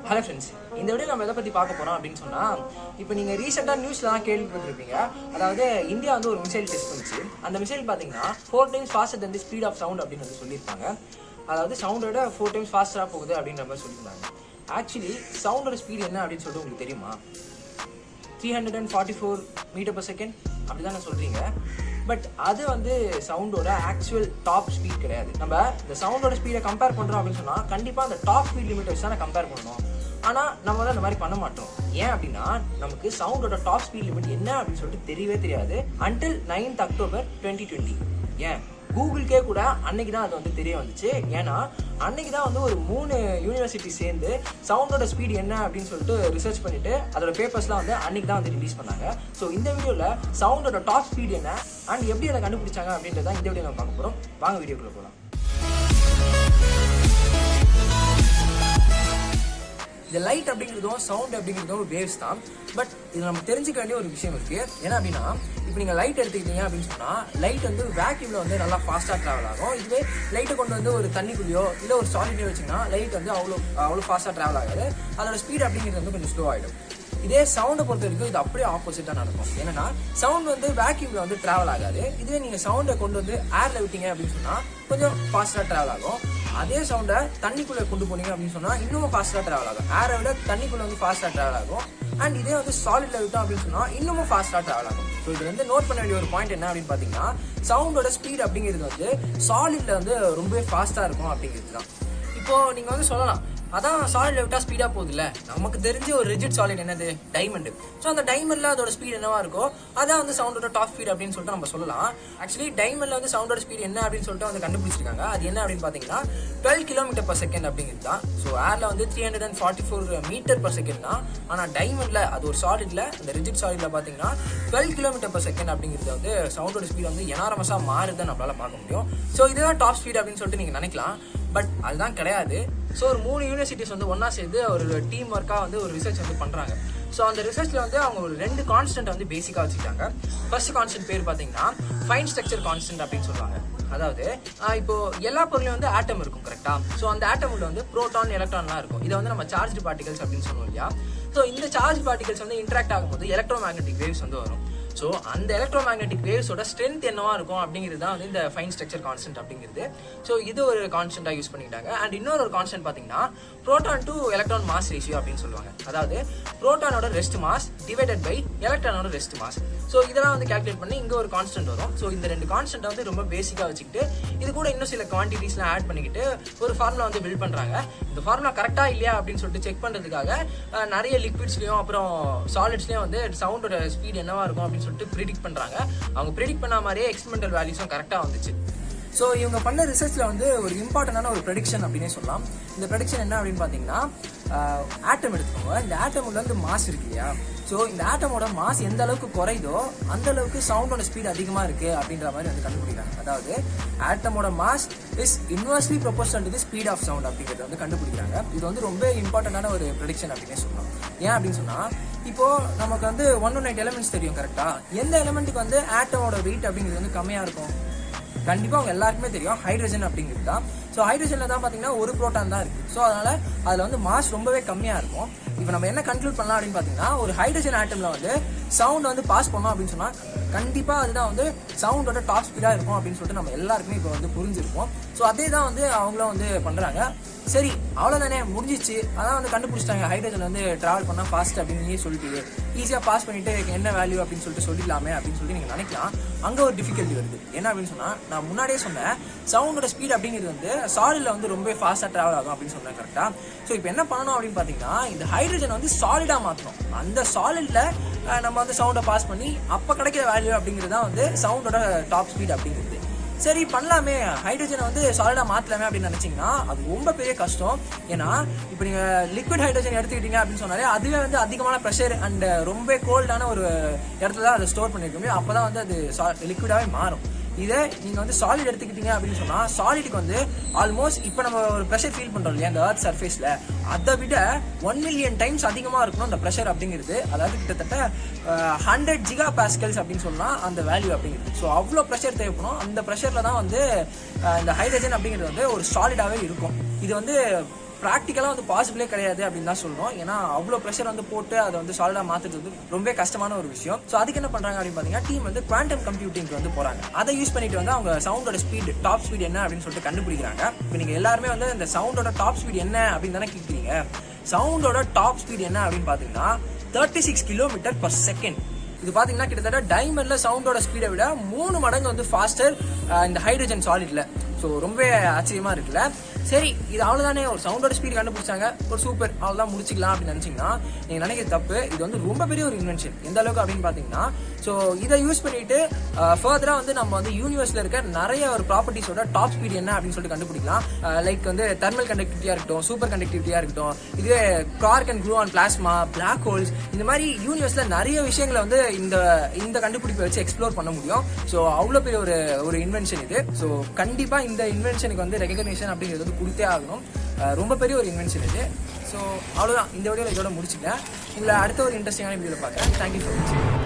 Hello friends, இந்த video நம்ம எதை பற்றி பார்க்க போகிறோம் அப்படின்னு சொன்னால், இப்போ நீங்கள் ரீசெண்டாக நியூஸ்லாம் கேள்விப்பட்டிருப்பீங்க. அதாவது இந்தியா வந்து ஒரு மிசைல் டெஸ்ட் பண்ணிச்சு. அந்த மிசைல் பார்த்தீங்கன்னா 4 times faster than the speed of sound அப்படின்னு வந்து சொல்லியிருப்பாங்க. அதாவது சவுண்டோட 4 times ஃபாஸ்டராக போகுது அப்படின்ற மாதிரி சொல்லியிருந்தாங்க. ஆக்சுவலி சவுண்டோட ஸ்பீட் என்ன அப்படின்னு சொல்லிட்டு உங்களுக்கு தெரியுமா? 344 மீட்டர்/செகண்ட் அப்படி தானே சொல்கிறீங்க. பட் அது வந்து சவுண்டோட ஆக்சுவல் டாப் ஸ்பீட் கிடையாது. நம்ம இந்த சவுண்டோட ஸ்பீடை கம்பேர் பண்ணுறோம் அப்படின்னு சொன்னால் கண்டிப்பாக அந்த டாப் ஸ்பீட் லிமிட் வச்சு தான் கம்பேர் பண்ணணும். ஆனால் நம்ம வந்து அந்த மாதிரி பண்ண மாட்டோம். ஏன் அப்படின்னா நமக்கு சவுண்டோட டாப் ஸ்பீட் லிமிட் என்ன அப்படின்னு சொல்லிட்டு தெரியவே தெரியாது until 9th October 2020. ஏன் கூகுளுக்கே கூட அன்னைக்கு தான் அது வந்து தெரிய வந்துச்சு. ஏன்னா அன்னைக்கு தான் வந்து ஒரு 3 யூனிவர்சிட்டி சேர்ந்து சவுண்டோட ஸ்பீட் என்ன அப்படின்னு சொல்லிட்டு ரிசர்ச் பண்ணிட்டு அதோட பேப்பர்ஸ்லாம் வந்து அன்னைக்கு தான் வந்து ரிலீஸ் பண்ணாங்க. ஸோ இந்த வீடியோவில் சவுண்டோட டாப் ஸ்பீட் என்ன அண்ட் எப்படி அதை கண்டுபிடிச்சாங்க அப்படின்றத இந்த வீடியோ நம்ம பார்க்க போகிறோம். வாங்க வீடியோக்குள்ள போகலாம். இந்த லைட் அப்படிங்கிறதும் சவுண்ட் அப்படிங்கிறதும் வேவ்ஸ் தான். பட் இது நம்ம தெரிஞ்சுக்க வேண்டிய ஒரு விஷயம் இருக்குது. என்ன அப்படின்னா, இப்போ நீங்கள் லைட் எடுத்துக்கிட்டீங்க அப்படின்னு சொன்னால் லைட் வந்து வேக்யூமில் வந்து நல்லா ஃபாஸ்ட்டாக ட்ராவல் ஆகும். இதுவே லைட்டை கொண்டு வந்து ஒரு தண்ணிக்குள்ளேயோ இல்லை ஒரு சாலிட்லேயோ வச்சிங்கன்னா லைட் வந்து அவ்வளோ ஃபாஸ்ட்டாக ட்ராவல் ஆகாது. அதோட ஸ்பீட் அப்படிங்கிறது வந்து கொஞ்சம் ஸ்லோ ஆகிடும். இதே சவுண்டை பொறுத்த வரைக்கும் இது அப்படியே ஆப்போசிட்டாக நடக்கும். ஏன்னா சவுண்ட் வந்து வேக்யூமில் வந்து ட்ராவல் ஆகாது. இதுவே நீங்கள் சவுண்டை கொண்டு வந்து ஏரில் விட்டீங்க அப்படின்னு சொன்னால் கொஞ்சம் ஃபாஸ்ட்டாக ட்ராவல் ஆகும். அதே சவுண்டை தண்ணிக்குள்ளே கொண்டு போனீங்க அப்படின்னு சொன்னால் இன்னமும் ஃபாஸ்ட்டாக ட்ராவல் ஆகும். ஏரை விட தண்ணிக்குள்ளே வந்து ஃபாஸ்ட்டாக ட்ராவல் ஆகும். அண்ட் இதே வந்து சாலிட்ல விட்டோம் அப்படின்னு சொன்னால் இன்னமும் ஃபாஸ்ட்டாக ட்ராவல் ஆகும். ஸோ இது வந்து நோட் பண்ண வேண்டிய ஒரு பாயிண்ட் என்ன அப்படின்னு பார்த்தீங்கன்னா, சவுண்டோட ஸ்பீட் அப்படிங்கிறது வந்து சாலிட்ல வந்து ரொம்பவே ஃபாஸ்ட்டாக இருக்கும் அப்படிங்கிறது தான். இப்போ நீங்கள் வந்து சொல்லலாம், அதான் சாலிட்ல விட்டா ஸ்பீடா போகுது இல்ல. நமக்கு தெரிஞ்ச ஒரு ரிஜிட் சாலிட் என்னது? டைமண்ட். ஸோ அந்த டைமண்ட்ல அதோட ஸ்பீட் என்னவா இருக்கோ அதான் வந்து சவுண்டோட டாப் ஸ்பீட் அப்படின்னு சொல்லிட்டு நம்ம சொல்லலாம். ஆக்சுவலி டைமண்ட்ல வந்து சவுண்டோட ஸ்பீட் என்ன அப்படின்னு சொல்லிட்டு வந்து கண்டுபிடிச்சிருக்காங்க. அது என்ன அப்படின்னு பாத்தீங்கன்னா 12 km/s அப்படிங்கிறது தான். ஸோ ஏர்ல வந்து 344 மீட்டர்/செகண்ட் தான். ஆனா டைமண்ட்ல அது ஒரு சாலிட்ல, அந்த ரிஜிட் சாலிட்ல பாத்தீங்கன்னா 12 km/s அப்படிங்கிறது வந்து சவுண்டோட ஸ்பீட் வந்து எனாரமஸா மாறுதான் நம்மளால பார்க்க முடியும். ஸோ இதுதான் டாப் ஸ்பீட் அப்படின்னு சொல்லிட்டு நீங்க நினைக்கலாம். பட் அதுதான் கிடையாது. ஸோ ஒரு 3 யூனிவர்சிட்டிஸ் வந்து ஒன்றா சேர்ந்து ஒரு டீம் ஒர்க்காக வந்து ஒரு ரிசர்ச் வந்து பண்ணுறாங்க. ஸோ அந்த ரிசர்ச்சில் வந்து அவங்க ஒரு 2 கான்ஸ்டன்ட் வந்து பேசிக்காக வச்சுக்கிட்டாங்க. ஃபர்ஸ்ட் கான்ஸ்டன்ட் பேர் பார்த்தீங்கன்னா ஃபைன் ஸ்ட்ரக்சர் கான்ஸ்டன்ட் அப்படின்னு சொல்லுவாங்க. அதாவது இப்போ எல்லா பொருளையும் வந்து ஆட்டம் இருக்கும் கரெக்டா. ஸோ அந்த ஆட்டம்ல வந்து புரோட்டான் எலக்ட்ரான்லாம் இருக்கும். இதை வந்து நம்ம சார்ஜ் பார்ட்டிகல்ஸ் அப்படின்னு சொல்லுவோம் இல்லையா. ஸோ இந்த சார்ஜ் பார்ட்டிகல்ஸ் வந்து இன்ட்ராக்ட் ஆகும்போது எலக்ட்ரோ மேக்னெட்டிக் வேவ்ஸ் வந்து வரும். ஸோ அந்த எலக்ட்ரோ மேக்னெட்டிக் வேவ்ஸோட ஸ்ட்ரென்த் என்னவா இருக்கும் அப்படிங்கிறது தான் வந்து இந்த ஃபைன் ஸ்ட்ரக்சர் கான்ஸ்டன்ட் அப்படிங்கிறது. ஸோ இது ஒரு கான்ஸ்டன்ட்டாக யூஸ் பண்ணிக்கிட்டாங்க. அண்ட் இன்னொரு கான்ஸ்டன்ட் பார்த்தீங்கன்னா proton to electron mass ratio அப்படின்னு சொல்லுவாங்க. அதாவது புரோட்டானோட ரெஸ்ட் மாஸ் டிவைடட் பை எலக்ட்ரானோட ரெஸ்ட் மாஸ். ஸோ இதெல்லாம் வந்து கால்குலேட் பண்ணி இங்கே ஒரு கான்ஸ்டன்ட் வரும். ஸோ இந்த 2 கான்ஸ்டன்ட் வந்து ரொம்ப பேசிக்காக வச்சுக்கிட்டு இது கூட இன்னும் சில குவான்டிட்டிஸ்லாம் ஆட் பண்ணிக்கிட்டு ஒரு ஃபார்முலா வந்து பில்ட் பண்ணுறாங்க. இந்த ஃபார்முலா கரெக்டாக இல்லையா அப்படின்னு சொல்லிட்டு செக் பண்ணுறதுக்காக நிறைய லிக்விட்ஸ்லையும் அப்புறம் சாலிட்ஸ்லையும் வந்து சவுண்டோட ஸ்பீட் என்னவா இருக்கும் அப்படின்னு சொல்லிட்டு ப்ரிடிக்ட் பண்ணுறாங்க. அவங்க ப்ரிடிக்ட் பண்ண மாதிரியே எக்ஸ்பெரிமெண்டல் வேல்யூஸும் கரெக்டாக வந்துச்சு. ஸோ இவங்க பண்ண ரிசர்ச்சில் வந்து ஒரு இம்பார்ட்டண்டான ஒரு ப்ரெடிக்ஷன் அப்படின்னே சொல்லலாம். இந்த ப்ரெடிக்ஷன் என்ன அப்படின்னு பார்த்தீங்கன்னா, ஆட்டம் எடுத்துக்கோங்க. இந்த ஆட்டமோட வந்து மாஸ் இருக்கு இல்லையா. ஸோ இந்த ஆட்டமோட மாஸ் எந்த அளவுக்கு குறையுதோ அந்த அளவுக்கு சவுண்டோட ஸ்பீட் அதிகமாக இருக்குது அப்படின்ற மாதிரி வந்து கண்டுபிடிக்கிறாங்க. அதாவது ஆட்டமோட mass is inversely proportional to the speed of sound அப்படிங்கிறத வந்து கண்டுபிடிக்கிறாங்க. இது வந்து ரொம்ப இம்பார்ட்டண்டான ஒரு ப்ரெடிக்ஷன் அப்படின்னே சொல்லலாம். ஏன் அப்படின்னு சொன்னால், இப்போ நமக்கு வந்து 118 எலிமெண்ட்ஸ் தெரியும் கரெக்டா. எந்த எலிமெண்ட்டுக்கு வந்து ஆட்டமோட வெயிட் அப்படிங்கிறது வந்து கம்மியாக இருக்கும்? கண்டிப்பாக அவங்க எல்லாருக்குமே தெரியும், ஹைட்ரஜன் அப்படிங்கிறது தான். ஸோ ஹைட்ரஜனில் தான் பார்த்தீங்கன்னா ஒரு புரோட்டான் தான் இருக்குது. ஸோ அதனால் அதில் வந்து மாஸ் ரொம்பவே கம்மியாக இருக்கும். இப்போ நம்ம என்ன கன்க்ளூட் பண்ணலாம் அப்படின்னு பார்த்தீங்கன்னா, ஒரு ஹைட்ரஜன் ஆட்டமில் வந்து சவுண்ட் வந்து பாஸ் பண்ணோம் அப்படின்னு சொன்னால் கண்டிப்பாக அதுதான் வந்து சவுண்டோட டாப் ஸ்பீடாக இருக்கும் அப்படின்னு சொல்லிட்டு நம்ம எல்லாருக்குமே இப்போ வந்து புரிஞ்சிருப்போம். ஸோ அதே தான் வந்து அவங்களும் வந்து பண்ணுறாங்க. சரி அவ்வளோதானே, முடிஞ்சிச்சு. அதான் வந்து கண்டுபிடிச்சிட்டாங்க ஹைட்ரஜன் வந்து ட்ராவல் பண்ணால் ஃபாஸ்ட் அப்படின்னு சொல்லிட்டு ஈஸியாக பாஸ் பண்ணிட்டு என்ன வேல்யூ அப்படின்னு சொல்லிட்டு சொல்லிடலாமே அப்படின்னு சொல்லிட்டு நீங்கள் நினைக்கலாம். அங்கே ஒரு டிஃபிகல்ட்டி வருது. என்ன அப்படின்னு சொன்னால், நான் முன்னாடியே சொன்னேன் சவுண்டோட ஸ்பீட் அப்படிங்கிறது வந்து சாலிடில் வந்து ரொம்ப ஃபாஸ்ட்டாக ட்ராவல் ஆகும் அப்படின்னு சொன்னேன் கரெக்டாக. ஸோ இப்போ என்ன பண்ணணும் அப்படின்னு பார்த்தீங்கன்னா, இந்த ஹைட்ரஜன் வந்து சாலிடாக மாற்றணும். அந்த சாலிடில் நம்ம வந்து சவுண்டை பாஸ் பண்ணி அப்போ கிடைக்கிற வேல்யூ அப்படிங்கிறது தான் வந்து சவுண்டோட டாப் ஸ்பீட் அப்படிங்கிறது. சரி பண்ணலாமே, ஹைட்ரஜனை வந்து சாலிடாக மாற்றலாமே அப்படின்னு நினச்சிங்கன்னா அது ரொம்ப பெரிய கஷ்டம். ஏன்னா இப்போ நீங்கள் லிக்விட் ஹைட்ரஜன் எடுத்துக்கிட்டீங்க அப்படின்னு சொன்னாலே அதுவே வந்து அதிகமான ப்ரெஷர் அண்ட் ரொம்ப கோல்டான ஒரு இடத்துல தான் அதை ஸ்டோர் பண்ணியிருக்க முடியும். அப்போ தான் வந்து அது லிக்விடாகவே மாறும். இதை நீங்கள் வந்து சாலிட் எடுத்துக்கிட்டீங்க அப்படின்னு சொன்னால் சாலிடுக்கு வந்து ஆல்மோஸ்ட் இப்போ நம்ம ஒரு ப்ரெஷர் ஃபீல் பண்ணுறோம் இல்லையா அந்த எர்த் சர்ஃபேஸில், அதை விட 1 million times அதிகமாக இருக்கணும் அந்த ப்ரெஷர் அப்படிங்கிறது. அதாவது கிட்டத்தட்ட 100 GPa அப்படின்னு சொல்லலாம் அந்த வேல்யூ அப்படிங்கிறது. ஸோ அவ்வளோ ப்ரெஷர் தேவைப்படும். அந்த ப்ரெஷரில் தான் வந்து இந்த ஹைட்ரஜன் அப்படிங்கிறது வந்து ஒரு சாலிடாகவே இருக்கும். இது வந்து ப்ராக்டிக்கலாக வந்து பாசிபிளே கிடையாது அப்படின்னு தான் சொல்லணும். ஏன்னா அவ்வளோ ப்ரெஷர் வந்து போட்டு அதை வந்து சாலிடாக மாற்றுறது வந்து ரொம்ப கஷ்டமான ஒரு விஷயம். ஸோ அதுக்கு என்ன பண்ணுறாங்க அப்படின்னு பார்த்தீங்கன்னா டீம் வந்து குவாண்டம் கம்ப்யூட்டிங் வந்து போகிறாங்க. அதை யூஸ் பண்ணிட்டு வந்து அவங்க சவுண்டோட ஸ்பீட் டாப் ஸ்பீட் என்ன அப்படின்னு சொல்லிட்டு கண்டுபிடிக்கிறாங்க. இப்போ நீங்கள் எல்லாருமே வந்து இந்த சவுண்டோட டாப் ஸ்பீட் என்ன அப்படின்னு தானே கேட்குறீங்க. சவுண்டோட டாப் ஸ்பீட் என்ன அப்படின்னு பார்த்தீங்கன்னா 36 km/s. இது பாத்தீங்கன்னா கிட்டத்தட்ட டைமண்ட்ல சவுண்டோட ஸ்பீடை விட 3 மடங்கு வந்து ஃபாஸ்டர் இந்த ஹைட்ரஜன் சாலிட்ல. ஸோ ரொம்ப ஆச்சரியமா இருக்குல்ல. சரி, இது அவ்வளோதானே, ஒரு சவுண்டோட ஸ்பீட் கண்டுபிடிச்சாங்க, ஒரு சூப்பர், அவ்வளோதான் முடிச்சிக்கலாம் அப்படின்னு நினைச்சீங்கன்னா நீங்க நினைக்கிற தப்பு. இது வந்து ரொம்ப பெரிய ஒரு இன்வென்ஷன். எந்த அளவுக்கு அப்படின்னு பாத்தீங்கன்னா, ஸோ இதை யூஸ் பண்ணிட்டு ஃபர்தரா வந்து நம்ம வந்து யூனிவர்ஸ்ல இருக்க நிறைய ஒரு ப்ராப்பர்ட்டிஸோட டாப் ஸ்பீட் என்ன அப்படின்னு சொல்லிட்டு கண்டுபிடிக்கலாம். லைக் வந்து தெர்மல் கண்டக்டிவிட்டியா இருக்கட்டும், சூப்பர் கண்டக்டிவிட்டியா இருக்கட்டும், இதுவே quark and gluon plasma, black holes, இந்த மாதிரி யூனிவர்ஸ்ல நிறைய விஷயங்களை வந்து இந்த கண்டுபிடிப்பை வச்சு எக்ஸ்ப்ளோர் பண்ண முடியும். ஸோ அவ்வளோ பெரிய ஒரு இன்வென்ஷன் இது. ஸோ கண்டிப்பா இந்த இன்வென்ஷனுக்கு வந்து ரெகக்னேஷன் அப்படிங்கிறது வந்து கொடுத்தே ஆகணும். ரொம்ப பெரிய ஒரு இன்வென்ஷன் இது. ஸோ அவ்வளோதான், இந்த வீடியோவில் இதோட முடிச்சுட்டேன். உங்களை அடுத்த ஒரு இன்ட்ரெஸ்டிங்கான வீடியோவில் பார்க்குறேன். Thank you so much.